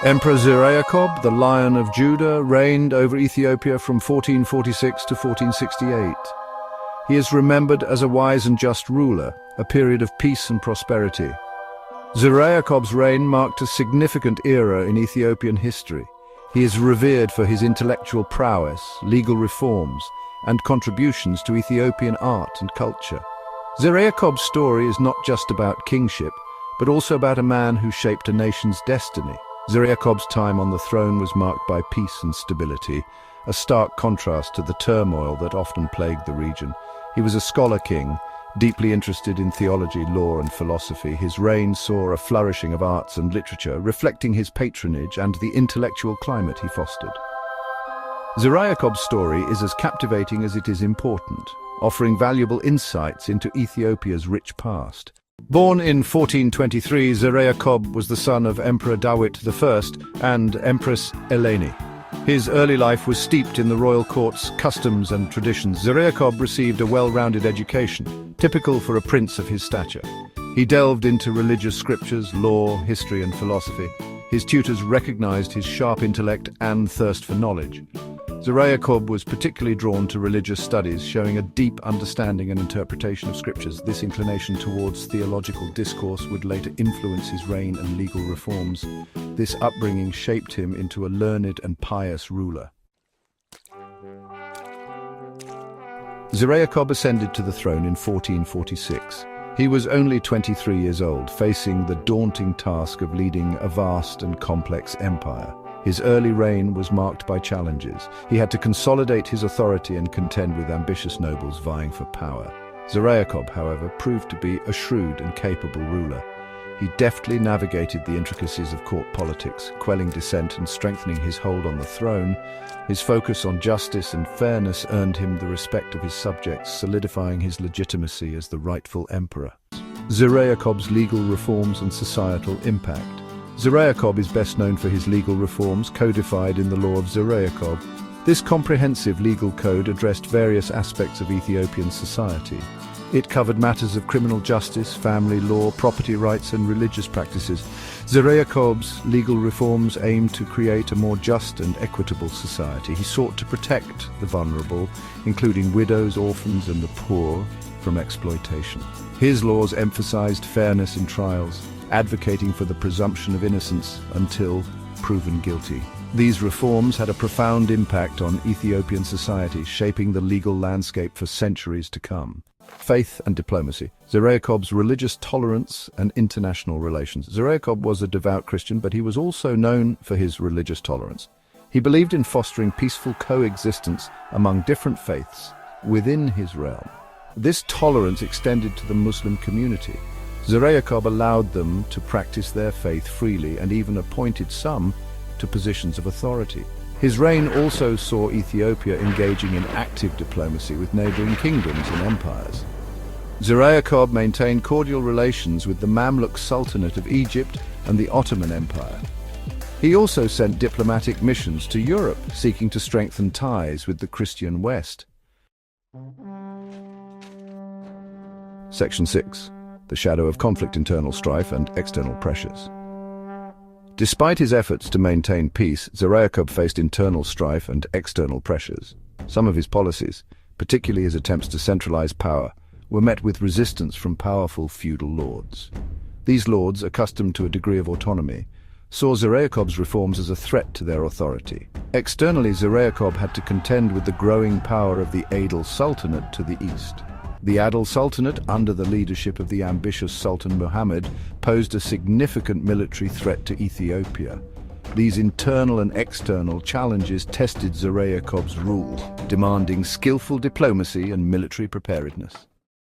Emperor Zireakob, the Lion of Judah, reigned over Ethiopia from 1446 to 1468. He is remembered as a wise and just ruler, a period of peace and prosperity. Zireakob's reign marked a significant era in Ethiopian history. He is revered for his intellectual prowess, legal reforms, and contributions to Ethiopian art and culture. Zireakob's story is not just about kingship, but also about a man who shaped a nation's destiny. Zireakob's time on the throne was marked by peace and stability, a stark contrast to the turmoil that often plagued the region. He was a scholar king, deeply interested in theology, law, and philosophy. His reign saw a flourishing of arts and literature, reflecting his patronage and the intellectual climate he fostered. Zireakob's story is as captivating as it is important, offering valuable insights into Ethiopia's rich past. Born in 1423, Zireakob was the son of Emperor Dawit I and Empress Eleni. His early life was steeped in the royal court's customs and traditions. Zireakob received a well-rounded education, typical for a prince of his stature. He delved into religious scriptures, law, history, and philosophy. His tutors recognized his sharp intellect and thirst for knowledge. Zireakob was particularly drawn to religious studies, showing a deep understanding and interpretation of scriptures. This inclination towards theological discourse would later influence his reign and legal reforms. This upbringing shaped him into a learned and pious ruler. Zireakob ascended to the throne in 1446. He was only 23 years old, facing the daunting task of leading a vast and complex empire. His early reign was marked by challenges. He had to consolidate his authority and contend with ambitious nobles vying for power. Zireakob, however, proved to be a shrewd and capable ruler. He deftly navigated the intricacies of court politics, quelling dissent and strengthening his hold on the throne. His focus on justice and fairness earned him the respect of his subjects, solidifying his legitimacy as the rightful emperor. Zireakob's legal reforms and societal impact. Zireakob is best known for his legal reforms codified in the Law of Zireakob. This comprehensive legal code addressed various aspects of Ethiopian society. It covered matters of criminal justice, family law, property rights, and religious practices. Zireakob's legal reforms aimed to create a more just and equitable society. He sought to protect the vulnerable, including widows, orphans, and the poor, from exploitation. His laws emphasized fairness in trials, advocating for the presumption of innocence until proven guilty. These reforms had a profound impact on Ethiopian society, shaping the legal landscape for centuries to come. Faith and diplomacy. Zireakob's religious tolerance and international relations. Zireakob was a devout Christian, but he was also known for his religious tolerance. He believed in fostering peaceful coexistence among different faiths within his realm. This tolerance extended to the Muslim community. Zireakob allowed them to practice their faith freely and even appointed some to positions of authority. His reign also saw Ethiopia engaging in active diplomacy with neighboring kingdoms and empires. Zireakob maintained cordial relations with the Mamluk Sultanate of Egypt and the Ottoman Empire. He also sent diplomatic missions to Europe, seeking to strengthen ties with the Christian West. Section 6. The shadow of conflict, internal strife, and external pressures. Despite his efforts to maintain peace, Zireakob faced internal strife and external pressures. Some of his policies, particularly his attempts to centralize power, were met with resistance from powerful feudal lords. These lords, accustomed to a degree of autonomy, saw Zireakob's reforms as a threat to their authority. Externally, Zireakob had to contend with the growing power of the Adil Sultanate to the east. The Adil Sultanate, under the leadership of the ambitious Sultan Muhammad, posed a significant military threat to Ethiopia. These internal and external challenges tested Zireakob's rule, demanding skillful diplomacy and military preparedness.